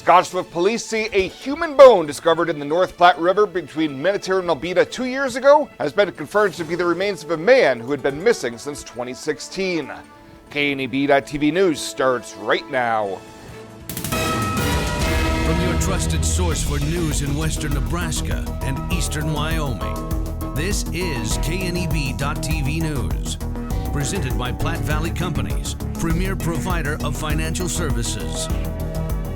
Scottsbluff police say a human bone discovered in the North Platte River between Minatera and Alberta 2 years ago has been confirmed to be the remains of a man who had been missing since 2016. KNEB.TV News starts right now. From your trusted source for news in western Nebraska and eastern Wyoming, this is KNEB.TV News. Presented by Platte Valley Companies, premier provider of financial services.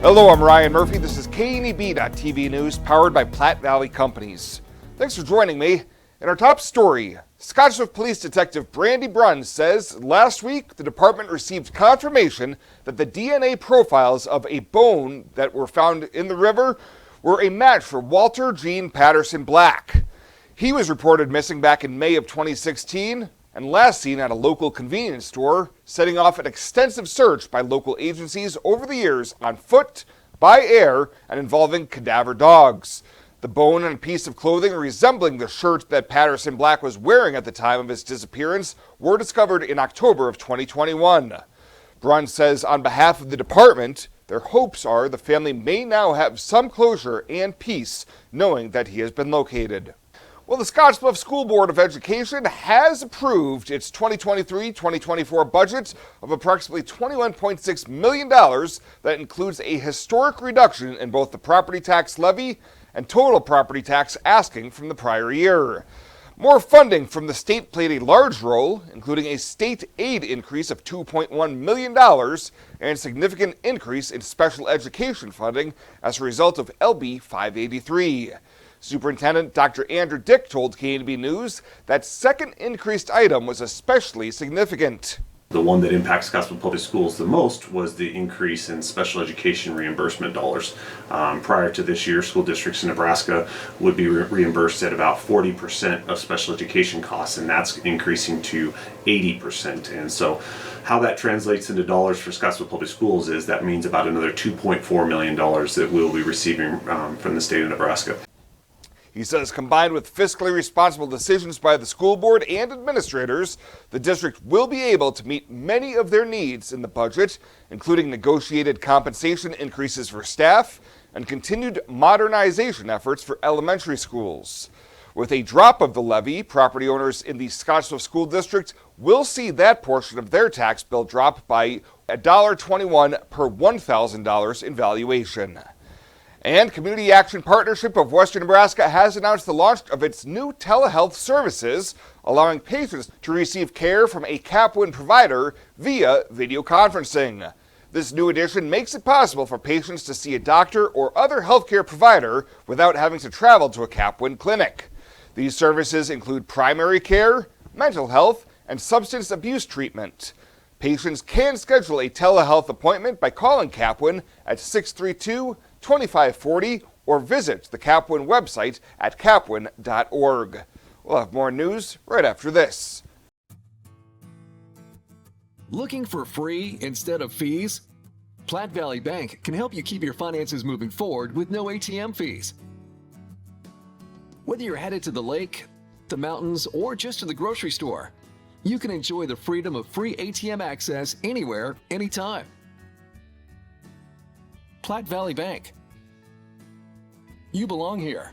Hello, I'm Ryan Murphy. This is KNEB.TV News, powered by Platte Valley Companies. Thanks for joining me. In our top story, Scottsbluff Police Detective Brandy Bruns says last week the department received confirmation that the DNA profiles of a bone that were found in the river were a match for Walter Gene Patterson Black. He was reported missing back in May of 2016 and last seen at a local convenience store, setting off an extensive search by local agencies over the years on foot, by air, and involving cadaver dogs. The bone and a piece of clothing resembling the shirt that Patterson Black was wearing at the time of his disappearance were discovered in October of 2021. Bruns says on behalf of the department, their hopes are the family may now have some closure and peace knowing that he has been located. Well, the Scottsbluff School Board of Education has approved its 2023-2024 budget of approximately $21.6 million that includes a historic reduction in both the property tax levy and total property tax asking from the prior year. More funding from the state played a large role, including a state aid increase of $2.1 million and a significant increase in special education funding as a result of LB 583. Superintendent Dr. Andrew Dick told KNB News that second increased item was especially significant. The one that impacts Scottsbluff Public Schools the most was the increase in special education reimbursement dollars. Prior to this year, school districts in Nebraska would be reimbursed at about 40% of special education costs, and that's increasing to 80%. And so how that translates into dollars for Scottsbluff Public Schools is that means about another $2.4 million that we'll be receiving from the state of Nebraska. He says combined with fiscally responsible decisions by the school board and administrators, the district will be able to meet many of their needs in the budget, including negotiated compensation increases for staff and continued modernization efforts for elementary schools. With a drop of the levy, property owners in the Scottsbluff School District will see that portion of their tax bill drop by $1.21 per $1,000 in valuation. And Community Action Partnership of Western Nebraska has announced the launch of its new telehealth services, allowing patients to receive care from a Capwin provider via video conferencing. This new addition makes it possible for patients to see a doctor or other healthcare provider without having to travel to a Capwin clinic. These services include primary care, mental health, and substance abuse treatment. Patients can schedule a telehealth appointment by calling Capwin at 632-2540 or visit the Capwin website at capwin.org. We'll have more news right after this. Looking for free instead of fees? Platte Valley Bank can help you keep your finances moving forward with no ATM fees. Whether you're headed to the lake, the mountains, or just to the grocery store, you can enjoy the freedom of free ATM access anywhere, anytime. Platte Valley Bank. You belong here.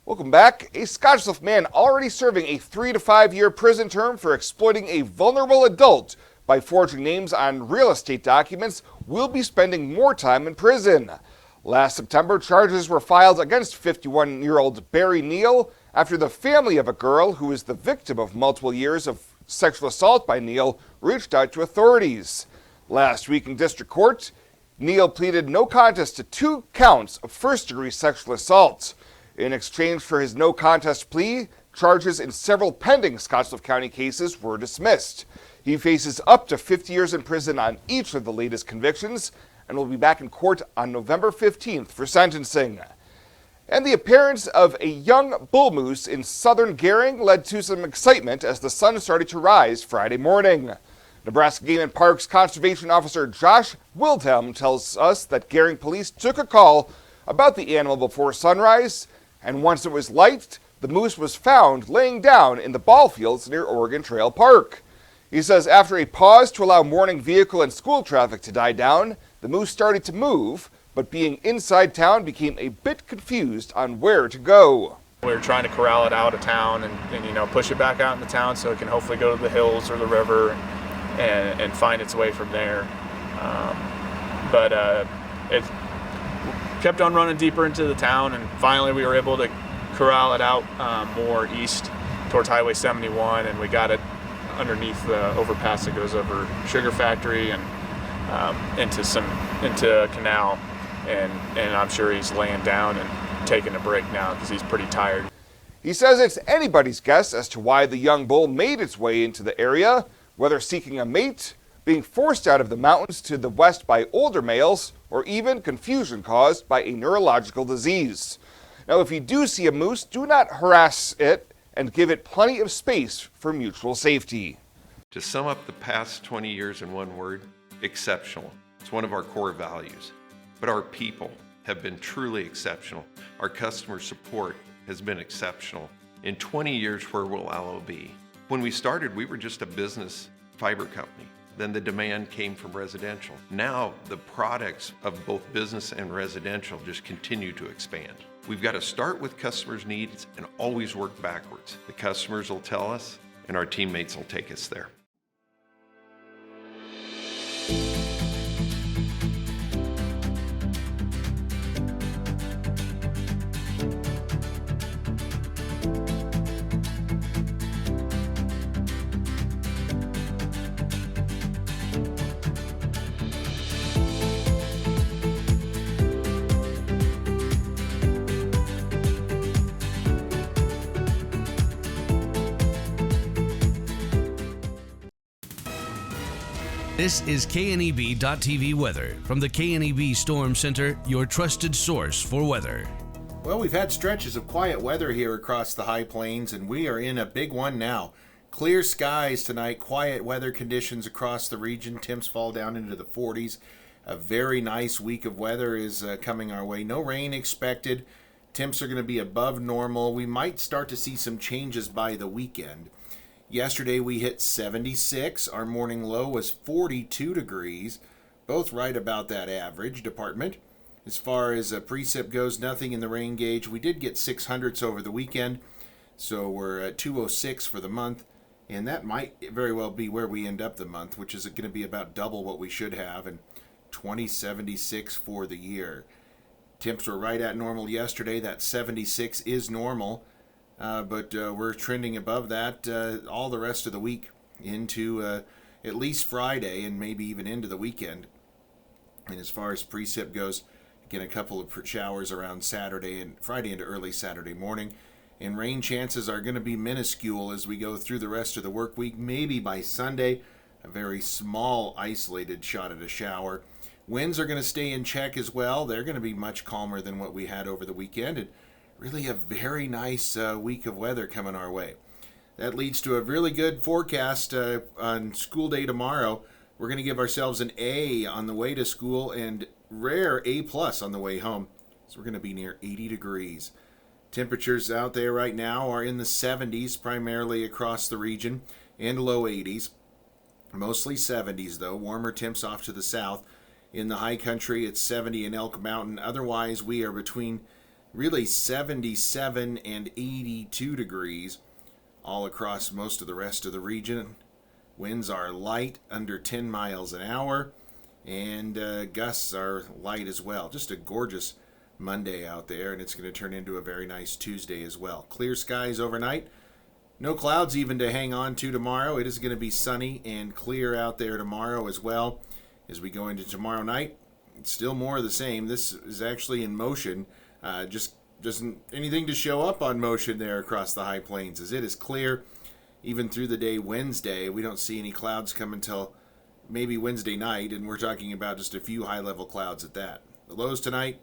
Welcome back. A Scottsbluff man already serving a 3 to 5 year prison term for exploiting a vulnerable adult by forging names on real estate documents will be spending more time in prison. Last September, charges were filed against 51-year-old Barry Neal after the family of a girl who was the victim of multiple years of sexual assault by Neal reached out to authorities. Last week in district court, Neal pleaded no contest to 2 counts of first-degree sexual assault. In exchange for his no contest plea, charges in several pending Scottsbluff County cases were dismissed. He faces up to 50 years in prison on each of the latest convictions and will be back in court on November 15th for sentencing. And the appearance of a young bull moose in southern Gering led to some excitement as the sun started to rise Friday morning. Nebraska Game and Parks Conservation Officer Josh Wildhelm tells us that Gering police took a call about the animal before sunrise, and once it was light, the moose was found laying down in the ball fields near Oregon Trail Park. He says after a pause to allow morning vehicle and school traffic to die down, the moose started to move, but being inside town became a bit confused on where to go. We were trying to corral it out of town and push it back out into town so it can hopefully go to the hills or the river and find its way from there. But it kept on running deeper into the town, and finally we were able to corral it out more east towards Highway 71, and we got it underneath the overpass that goes over Sugar Factory and into a canal, and I'm sure he's laying down and taking a break now because he's pretty tired. He says it's anybody's guess as to why the young bull made its way into the area, whether seeking a mate, being forced out of the mountains to the west by older males, or even confusion caused by a neurological disease. Now, if you do see a moose, do not harass it and give it plenty of space for mutual safety. To sum up the past 20 years in one word, exceptional. It's one of our core values. But our people have been truly exceptional. Our customer support has been exceptional. In 20 years, where will Allo be? When we started, we were just a business fiber company. Then the demand came from residential. Now the products of both business and residential just continue to expand. We've got to start with customers' needs and always work backwards. The customers will tell us, and our teammates will take us there. This is KNEB.TV weather from the KNEB Storm Center, your trusted source for weather. Well, we've had stretches of quiet weather here across the high plains, and we are in a big one now. Clear skies tonight, quiet weather conditions across the region. Temps fall down into the 40s. A very nice week of weather is coming our way. No rain expected. Temps are going to be above normal. We might start to see some changes by the weekend. Yesterday we hit 76. Our morning low was 42 degrees, both right about that average department. As far as precip goes, nothing in the rain gauge. We did get 600ths over the weekend, so we're at 206 for the month, and that might very well be where we end up the month, which is going to be about double what we should have, and 2076 for the year. Temps were right at normal yesterday. That 76 is normal. But we're trending above that all the rest of the week into at least Friday and maybe even into the weekend. And as far as precip goes, again, a couple of showers around Saturday and Friday into early Saturday morning. And rain chances are going to be minuscule as we go through the rest of the work week. Maybe by Sunday, a very small isolated shot at a shower. Winds are going to stay in check as well. They're going to be much calmer than what we had over the weekend. And really a very nice week of weather coming our way. That leads to a really good forecast on school day tomorrow. We're going to give ourselves an A on the way to school and rare A+ on the way home. So we're going to be near 80 degrees. Temperatures out there right now are in the 70s, primarily across the region, and low 80s. Mostly 70s, though. Warmer temps off to the south. In the high country, it's 70 in Elk Mountain. Otherwise, we are between really 77 and 82 degrees all across most of the rest of the region. Winds are light, under 10 miles an hour, and gusts are light as well. Just a gorgeous Monday out there, and it's going to turn into a very nice Tuesday as well. Clear skies overnight. No clouds even to hang on to tomorrow. It is going to be sunny and clear out there tomorrow as well. As we go into tomorrow night, it's still more of the same. This is actually in motion. Just doesn't anything to show up on motion there across the high plains, as it is clear even through the day Wednesday. We don't see any clouds come until maybe Wednesday night, and we're talking about just a few high-level clouds at that. The lows tonight,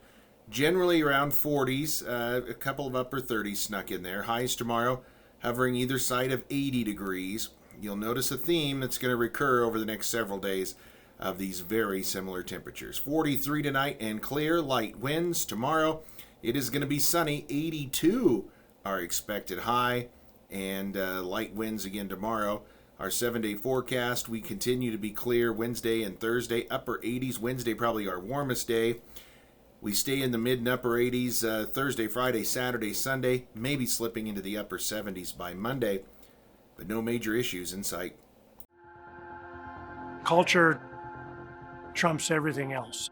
generally around 40s, a couple of upper 30s snuck in there. Highs tomorrow, hovering either side of 80 degrees. You'll notice a theme that's going to recur over the next several days of these very similar temperatures. 43 tonight and clear, light winds. Tomorrow, it is going to be sunny. 82 are expected high, and light winds again tomorrow. Our 7-day forecast, we continue to be clear Wednesday and Thursday, upper 80s. Wednesday probably our warmest day. We stay in the mid and upper 80s Thursday, Friday, Saturday, Sunday, maybe slipping into the upper 70s by Monday, but no major issues in sight. Culture trumps everything else.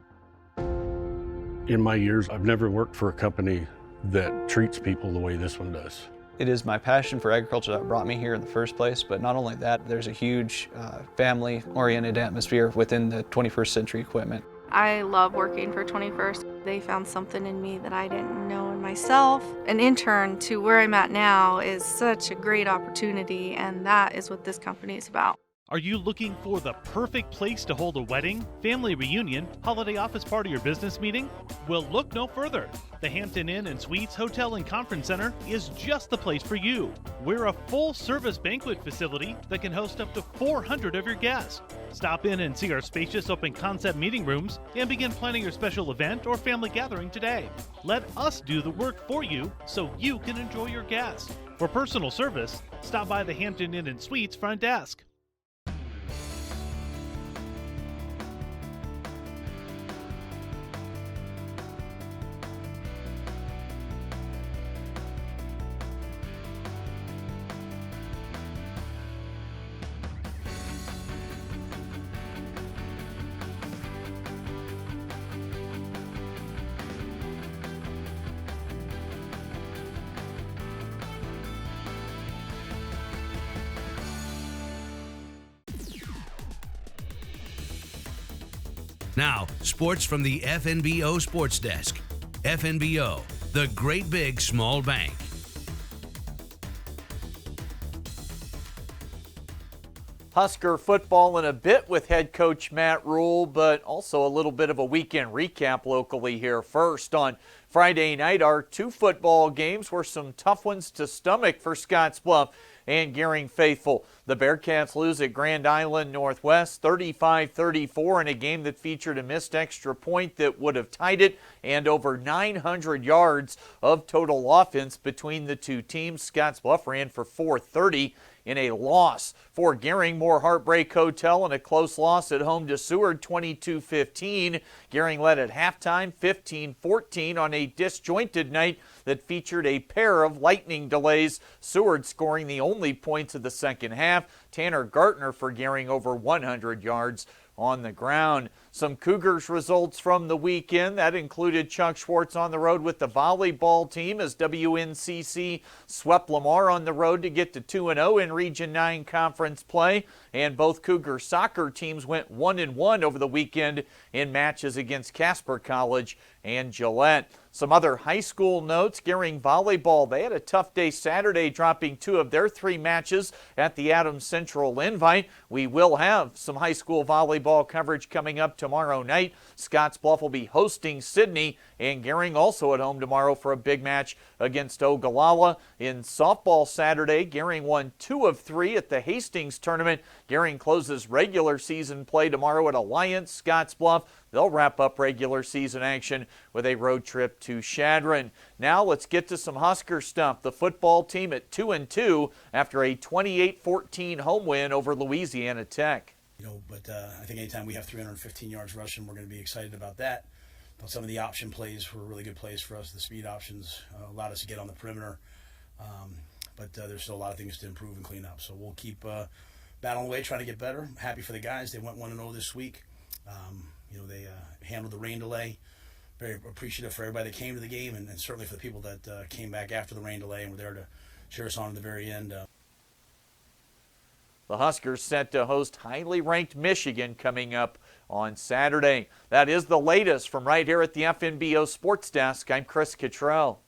In my years, I've never worked for a company that treats people the way this one does. It is my passion for agriculture that brought me here in the first place, but not only that, there's a huge family-oriented atmosphere within the 21st Century Equipment. I love working for 21st. They found something in me that I didn't know in myself. An intern to where I'm at now is such a great opportunity, and that is what this company is about. Are you looking for the perfect place to hold a wedding, family reunion, holiday office party, or business meeting? Well, look no further. The Hampton Inn and Suites Hotel and Conference Center is just the place for you. We're a full-service banquet facility that can host up to 400 of your guests. Stop in and see our spacious open-concept meeting rooms and begin planning your special event or family gathering today. Let us do the work for you so you can enjoy your guests. For personal service, stop by the Hampton Inn and Suites front desk. Now, sports from the FNBO Sports Desk. FNBO, the great big small bank. Husker football in a bit with head coach Matt Rhule, but also a little bit of a weekend recap locally here. First, on Friday night, our two football games were some tough ones to stomach for Scottsbluff and Gering faithful. The Bearcats lose at Grand Island Northwest 35-34 in a game that featured a missed extra point that would have tied it and over 900 yards of total offense between the two teams. Scottsbluff ran for 430 in a loss. For Gering, more Heartbreak Hotel and a close loss at home to Seward 22-15. Gering led at halftime 15-14 on a disjointed night that featured a pair of lightning delays. Seward scoring the only points of the second half. Tanner Gartner for Gering over 100 yards on the ground. Some Cougars results from the weekend. That included Chuck Schwartz on the road with the volleyball team as WNCC swept Lamar on the road to get to 2-0 in Region 9 conference play. And both Cougar soccer teams went 1-1 over the weekend in matches against Casper College and Gillette. Some other high school notes. Gering volleyball, they had a tough day Saturday, dropping 2 of their 3 matches at the Adams Central Invite. We will have some high school volleyball coverage coming up tomorrow night. Scottsbluff will be hosting Sydney, and Gering also at home tomorrow for a big match against Ogallala. In softball Saturday, Gering won 2 of 3 at the Hastings tournament. Gering closes regular season play tomorrow at Alliance. Scottsbluff, they'll wrap up regular season action with a road trip to Chadron. Now let's get to some Husker stuff. The football team at 2-2 after a 28-14 home win over Louisiana Tech. But I think anytime we have 315 yards rushing, we're going to be excited about that. But some of the option plays were really good plays for us. The speed options allowed us to get on the perimeter. But there's still a lot of things to improve and clean up. So we'll keep battling away, trying to get better. I'm happy for the guys. They went 1-0 this week. They handled the rain delay. Very appreciative for everybody that came to the game, and certainly for the people that came back after the rain delay and were there to cheer us on at the very end. The Huskers set to host highly ranked Michigan coming up on Saturday. That is the latest from right here at the FNBO Sports Desk. I'm Chris Cottrell.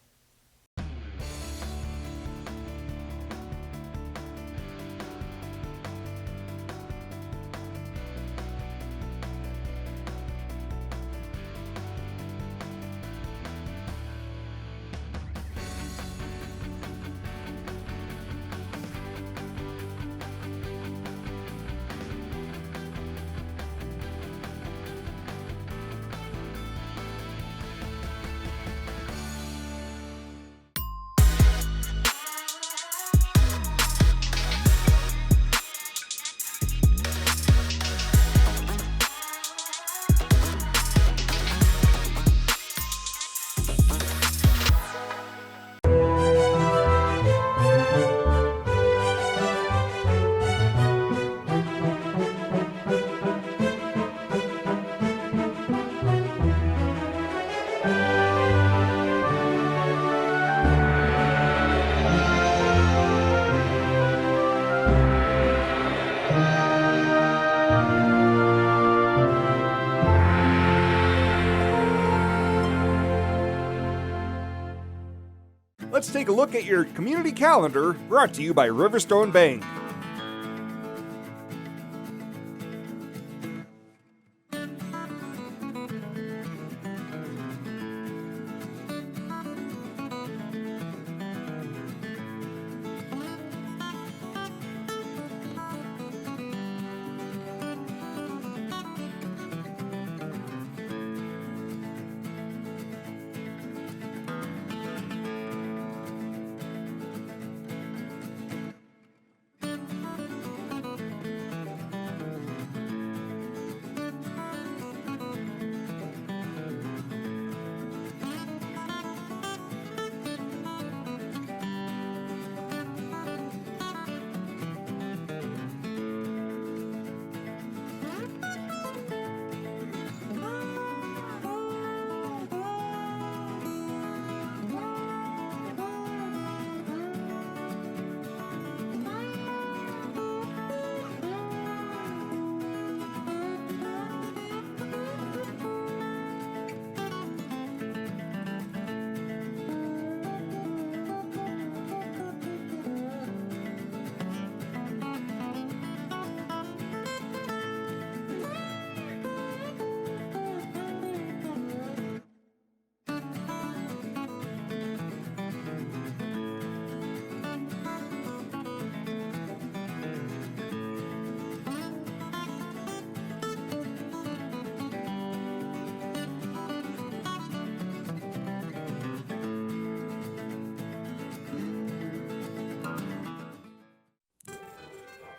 take a look at your community calendar, brought to you by Riverstone Bank.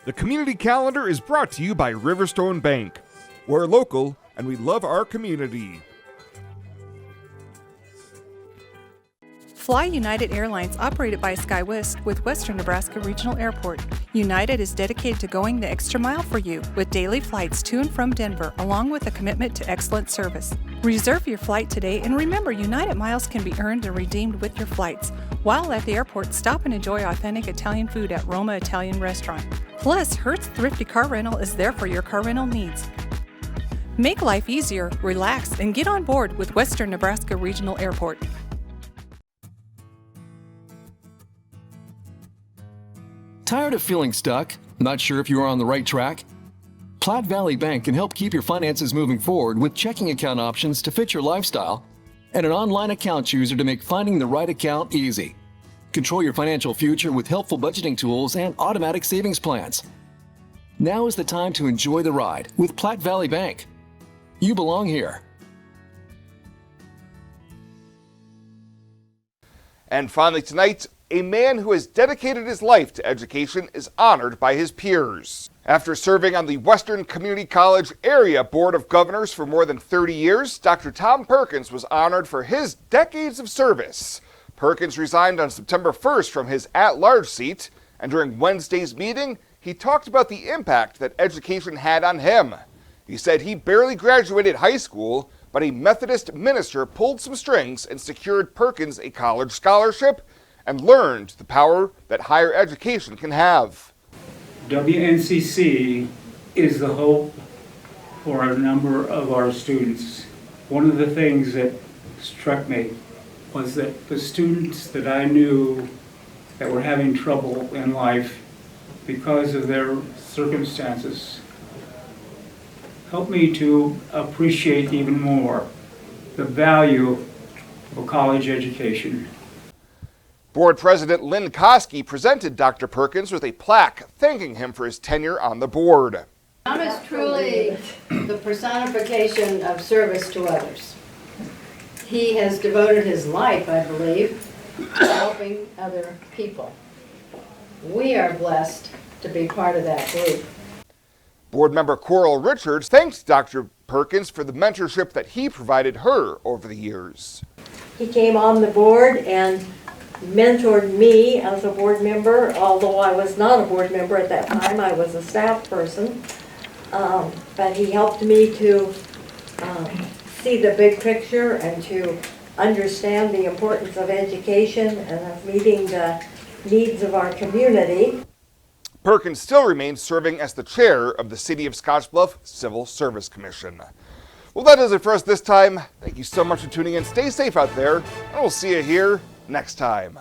The community calendar is brought to you by Riverstone Bank. We're local and we love our community. Fly United Airlines, operated by SkyWest with Western Nebraska Regional Airport. United is dedicated to going the extra mile for you with daily flights to and from Denver, along with a commitment to excellent service. Reserve your flight today, and remember, United miles can be earned and redeemed with your flights. While at the airport, stop and enjoy authentic Italian food at Roma Italian Restaurant. Plus, Hertz Thrifty Car Rental is there for your car rental needs. Make life easier, relax, and get on board with Western Nebraska Regional Airport. Tired of feeling stuck? Not sure if you are on the right track? Platte Valley Bank can help keep your finances moving forward with checking account options to fit your lifestyle and an online account chooser to make finding the right account easy. Control your financial future with helpful budgeting tools and automatic savings plans. Now is the time to enjoy the ride with Platte Valley Bank. You belong here. And finally tonight, a man who has dedicated his life to education is honored by his peers. After serving on the Western Community College Area Board of Governors for more than 30 years, Dr. Tom Perkins was honored for his decades of service. Perkins resigned on September 1st from his at-large seat, and during Wednesday's meeting, he talked about the impact that education had on him. He said he barely graduated high school, but a Methodist minister pulled some strings and secured Perkins a college scholarship and learned the power that higher education can have. WNCC is the hope for a number of our students. One of the things that struck me was that the students that I knew that were having trouble in life because of their circumstances helped me to appreciate even more the value of a college education. Board President Lynn Koski presented Dr. Perkins with a plaque thanking him for his tenure on the board. Tom is truly the personification of service to others. He has devoted his life, I believe, to helping other people. We are blessed to be part of that group. Board member Coral Richards thanked Dr. Perkins for the mentorship that he provided her over the years. He came on the board and mentored me as a board member, although I was not a board member at that time. I was a staff person. But he helped me to see the big picture and to understand the importance of education and of meeting the needs of our community. Perkins still remains serving as the chair of the City of Scottsbluff Civil Service Commission. Well, that does it for us this time. Thank you so much for tuning in. Stay safe out there, and we'll see you here next time.